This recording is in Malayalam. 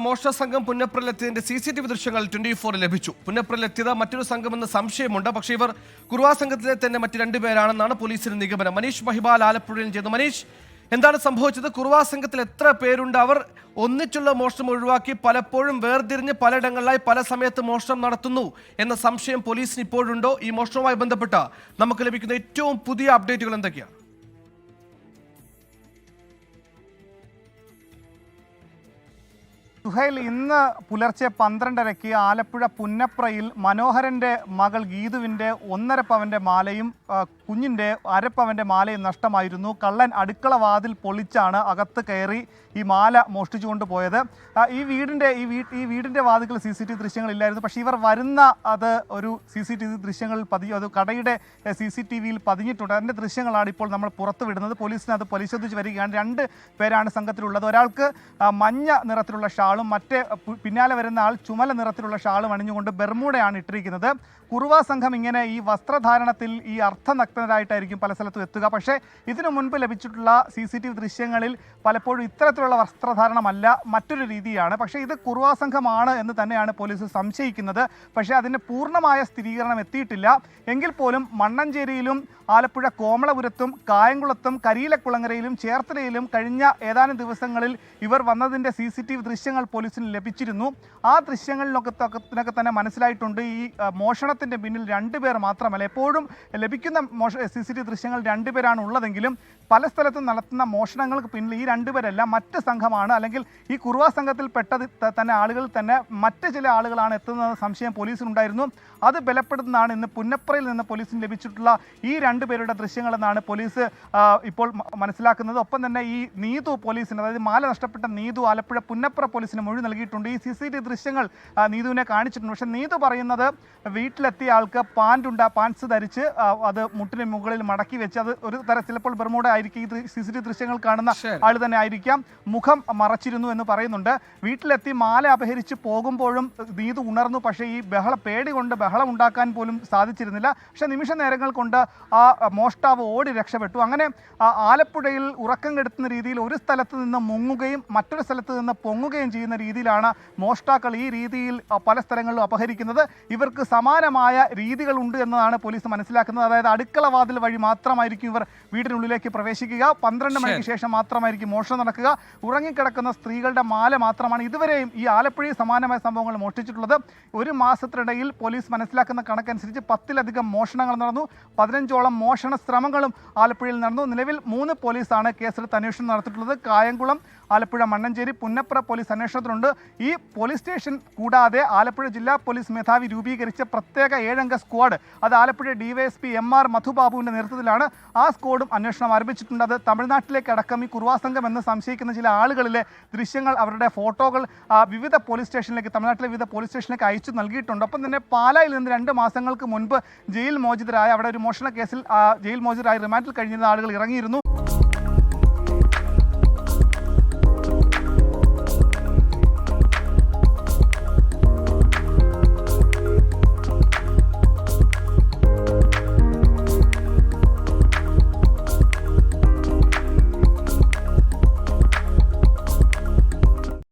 മോഷണ സംഘം പുന്നപ്രയിലെത്തിയതിന്റെ CCTV ദൃശ്യങ്ങൾ 24 ലഭിച്ചു. പുന്നപ്രയിലെത്തിയത് മറ്റൊരു സംഘമെന്ന് സംശയമുണ്ട്. പക്ഷേ ഇവർ കുറുവാ സംഘത്തിലെ തന്നെ മറ്റ് രണ്ടുപേരാണെന്നാണ് പോലീസിന്റെ നിഗമനം. മനീഷ് മഹിബാൽ ആലപ്പുഴയിൽ ചെയ്യുന്നു. മനീഷ്, എന്താണ് സംഭവിച്ചത്? കുറുവാ സംഘത്തിൽ എത്ര പേരുണ്ട്? അവർ ഒന്നിച്ചുള്ള മോഷണം ഒഴിവാക്കി പലപ്പോഴും വേർതിരിഞ്ഞ് പലയിടങ്ങളിലായി പല സമയത്ത് മോഷണം നടത്തുന്നു എന്ന സംശയം പോലീസിന് ഇപ്പോഴുണ്ടോ? ഈ മോഷണവുമായി ബന്ധപ്പെട്ട് നമുക്ക് ലഭിക്കുന്ന ഏറ്റവും പുതിയ അപ്ഡേറ്റുകൾ എന്തൊക്കെയാണ്? സുഹൈൽ, ഇന്ന് പുലർച്ചെ 12:30-ക്ക് ആലപ്പുഴ പുന്നപ്രയിൽ മനോഹരന്റെ മകൾ ഗീതുവിന്റെ 1.5 പവന്റെ മാലയും കുഞ്ഞിന്റെ 1/2 പവന്റെ മാലയും നഷ്ടമായിരുന്നു. കള്ളൻ അടുക്കള വാതിൽ പൊളിച്ചാണ് അകത്ത് കയറി ഈ മാല മോഷ്ടിച്ചുകൊണ്ട് പോയത്. ഈ വീടിന്റെ വാതിൽ CCTV ദൃശ്യങ്ങളില്ലായിരുന്നു. പക്ഷേ ഇവർ വരുന്ന അത് ഒരു CCTV ദൃശ്യങ്ങളിൽ അത് കടയുടെ CCTVയിൽ പതിഞ്ഞിട്ടുണ്ട്. അതിന്റെ ദൃശ്യങ്ങളാണ് ഇപ്പോൾ നമ്മൾ പുറത്തുവിടുന്നത്. പോലീസിന് അത് പരിശോധിച്ച് വരികയാണ്. 2 പേരാണ് സംഘത്തിലുള്ളത്. ഒരാൾക്ക് മഞ്ഞ നിറത്തിലുള്ള ഷാളും മറ്റേ പിന്നാലെ വരുന്ന ആൾ ചുമല നിറത്തിലുള്ള ഷാളും അണിഞ്ഞുകൊണ്ട് ബെർമൂഡയാണ് ഇട്ടിരിക്കുന്നത്. കുറുവാ സംഘം ഇങ്ങനെ ഈ വസ്ത്രധാരണത്തിൽ ഈ അർത്ഥനഗ്നരായിട്ടായിരിക്കും പല സ്ഥലത്തും എത്തുക. പക്ഷേ ഇതിനു മുൻപ് ലഭിച്ചിട്ടുള്ള CCTV ദൃശ്യങ്ങളിൽ പലപ്പോഴും ഇത്തരത്തിലുള്ള വസ്ത്രധാരണമല്ല, മറ്റൊരു രീതിയാണ്. പക്ഷേ ഇത് കുറുവാ സംഘമാണ് എന്ന് തന്നെയാണ് പോലീസ് സംശയിക്കുന്നത്. പക്ഷേ അതിന് പൂർണ്ണമായ സ്ഥിരീകരണം എത്തിയിട്ടില്ല. എങ്കിൽ പോലും മണ്ണഞ്ചേരിയിലും ആലപ്പുഴ കോമളപുരത്തും കായംകുളത്തും കരിയിലക്കുളങ്ങരയിലും ചേർത്തലയിലും കഴിഞ്ഞ ഏതാനും ദിവസങ്ങളിൽ ഇവർ വന്നതിൻ്റെ CCTV ദൃശ്യങ്ങൾ പോലീസിന് ലഭിച്ചിരുന്നു. ആ ദൃശ്യങ്ങളിലൊക്കെ തന്നെ മനസ്സിലായിട്ടുണ്ട് ഈ മോഷണത്തിൻ്റെ പിന്നിൽ 2 പേർ മാത്രമല്ല. എപ്പോഴും ലഭിക്കുന്ന CCTV ദൃശ്യങ്ങൾ 2 പേരാണ് ഉള്ളതെങ്കിലും പല സ്ഥലത്തും നടത്തുന്ന മോഷണങ്ങൾക്ക് പിന്നിൽ ഈ 2 പേരല്ല മറ്റ് സംഘമാണ്, അല്ലെങ്കിൽ ഈ കുറുവാ സംഘത്തിൽ പെട്ടത് തന്നെ ആളുകൾ തന്നെ മറ്റ് ചില ആളുകളാണ് എത്തുന്നത് സംശയം പോലീസിനുണ്ടായിരുന്നു. അത് ബലപ്പെടുത്തുന്നതാണ് ഇന്ന് പുന്നപ്രയിൽ നിന്ന് പോലീസിന് ലഭിച്ചിട്ടുള്ള ഈ 2 പേരുടെ ദൃശ്യങ്ങളെന്നാണ് പോലീസ് ഇപ്പോൾ മനസ്സിലാക്കുന്നത്. ഒപ്പം തന്നെ ഈ നീതു പോലീസിന്, അതായത് മാല നഷ്ടപ്പെട്ട നീതു ആലപ്പുഴ പുന്നപ്ര പോലീസിന് മൊഴി നൽകിയിട്ടുണ്ട്. ഈ CCTV ദൃശ്യങ്ങൾ നീതുവിനെ കാണിച്ചിട്ടുണ്ട്. പക്ഷേ നീതു പറയുന്നത് വീട്ടിലെത്തിയ ആൾക്ക് പാൻസ് ധരിച്ച് അത് മുട്ടിന് മുകളിൽ മടക്കി വെച്ച് അത് ഒരു തരം ചിലപ്പോൾ ബെർമൂഡ ആയിരിക്കും. ഈ CCTV ദൃശ്യങ്ങൾ കാണുന്ന ആൾ തന്നെ ആയിരിക്കാം. മുഖം മറച്ചിരുന്നു എന്ന് പറയുന്നുണ്ട്. വീട്ടിലെത്തി മാല അപഹരിച്ച് പോകുമ്പോഴും നീതു ഉണർന്നു. പക്ഷേ ഈ പേടി കൊണ്ട് ബഹളം ഉണ്ടാക്കാൻ പോലും സാധിച്ചിരുന്നില്ല. പക്ഷേ നിമിഷ നേരങ്ങൾ കൊണ്ട് ആ മോഷ്ടാവ് ഓടി രക്ഷപ്പെട്ടു. അങ്ങനെ ആലപ്പുഴയിൽ ഉറക്കം കെടുത്തുന്ന രീതിയിൽ ഒരു സ്ഥലത്ത് നിന്ന് മുങ്ങുകയും മറ്റൊരു സ്ഥലത്ത് നിന്ന് പൊങ്ങുകയും ചെയ്യുന്ന രീതിയിലാണ് മോഷ്ടാക്കൾ ഈ രീതിയിൽ പല സ്ഥലങ്ങളിലും അപഹരിക്കുന്നത്. ഇവർക്ക് സമാനമായ രീതികളുണ്ട് എന്നതാണ് പോലീസ് മനസ്സിലാക്കുന്നത്. അതായത് അടുക്കള വാതിൽ വഴി മാത്രമായിരിക്കും ഇവർ വീടിനുള്ളിലേക്ക് പ്രവേശിക്കുക. 12 മണിക്ക് ശേഷം മാത്രമായിരിക്കും മോഷണം നടക്കുക. ഉറങ്ങിക്കിടക്കുന്ന സ്ത്രീകളുടെ മാല മാത്രമാണ് ഇതുവരെയും ഈ ആലപ്പുഴയിൽ സമാനമായ സംഭവങ്ങൾ മോഷ്ടിച്ചിട്ടുള്ളത്. ഒരു മാസത്തിനിടയിൽ പോലീസ് മനസ്സിലാക്കുന്ന കണക്കനുസരിച്ച് 10-ലധികം മോഷണങ്ങൾ നടന്നു. 15ഓളം മോഷണ ശ്രമങ്ങളും ആലപ്പുഴയിൽ നടന്നു. നിലവിൽ 3 പോലീസാണ് കേസെടുത്ത് അന്വേഷണം നടത്തിയിട്ടുള്ളത്. കായംകുളം, ആലപ്പുഴ, മണ്ണഞ്ചേരി, പുന്നപ്ര പോലീസ് അന്വേഷണത്തിലുണ്ട്. ഈ പോലീസ് സ്റ്റേഷൻ കൂടാതെ ആലപ്പുഴ ജില്ലാ പോലീസ് മേധാവി രൂപീകരിച്ച പ്രത്യേക 7-അംഗ സ്ക്വാഡ്, അത് ആലപ്പുഴ DYSP MR മധുബാബുവിൻ്റെ നേതൃത്വത്തിലാണ്. ആ സ്ക്വാഡും അന്വേഷണം ആരംഭിച്ചിട്ടുണ്ട്. അത് തമിഴ്നാട്ടിലേക്ക് അടക്കം ഈ കുറുവാ സംഘം എന്ന് സംശയിക്കുന്ന ചില ആളുകളിലെ ദൃശ്യങ്ങൾ, അവരുടെ ഫോട്ടോകൾ വിവിധ പോലീസ് സ്റ്റേഷനിലേക്ക്, തമിഴ്നാട്ടിലെ വിവിധ പോലീസ് സ്റ്റേഷനിലേക്ക് അയച്ചു നൽകിയിട്ടുണ്ട്. ഒപ്പം തന്നെ പാലായിൽ നിന്ന് 2 മാസങ്ങൾക്ക് മുൻപ് ജയിൽ മോചിതരായ, അവിടെ ഒരു മോഷണ കേസിൽ ജയിൽ മോചിതരായി റിമാൻഡിൽ കഴിഞ്ഞിരുന്ന ആളുകൾ ഇറങ്ങിയിരുന്നു.